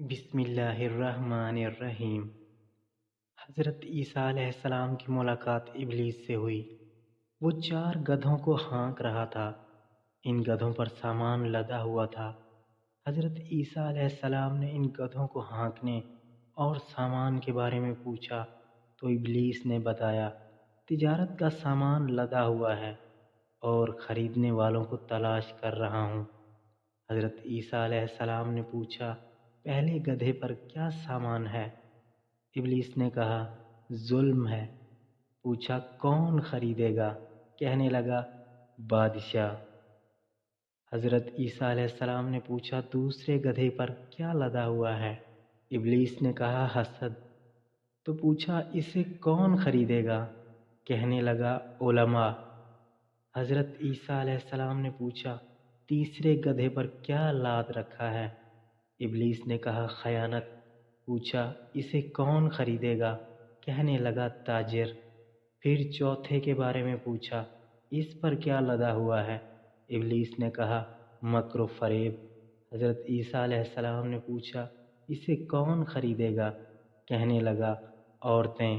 بسم اللہ الرحمن الرحیم۔ حضرت عیسیٰ علیہ السلام کی ملاقات ابلیس سے ہوئی۔ وہ 4 گدھوں کو ہانک رہا تھا۔ ان گدھوں پر سامان لدا ہوا تھا۔ حضرت عیسیٰ علیہ السلام نے ان گدھوں کو ہانکنے اور سامان کے بارے میں پوچھا تو ابلیس نے بتایا، تجارت کا سامان لدا ہوا ہے اور خریدنے والوں کو تلاش کر رہا ہوں۔ حضرت عیسیٰ علیہ السلام نے پوچھا، پہلے گدھے پر کیا سامان ہے؟ ابلیس نے کہا، ظلم ہے۔ پوچھا، کون خریدے گا؟ کہنے لگا، بادشاہ۔ حضرت عیسیٰ علیہ السلام نے پوچھا، دوسرے گدھے پر کیا لدا ہوا ہے؟ ابلیس نے کہا، حسد۔ تو پوچھا، اسے کون خریدے گا؟ کہنے لگا، علماء۔ حضرت عیسیٰ علیہ السلام نے پوچھا، تیسرے گدھے پر کیا لاد رکھا ہے؟ ابلیس نے کہا، خیانت۔ پوچھا، اسے کون خریدے گا؟ کہنے لگا، تاجر۔ پھر چوتھے کے بارے میں پوچھا، اس پر کیا لدا ہوا ہے؟ ابلیس نے کہا، مکر و فریب۔ حضرت عیسیٰ علیہ السلام نے پوچھا، اسے کون خریدے گا؟ کہنے لگا، عورتیں۔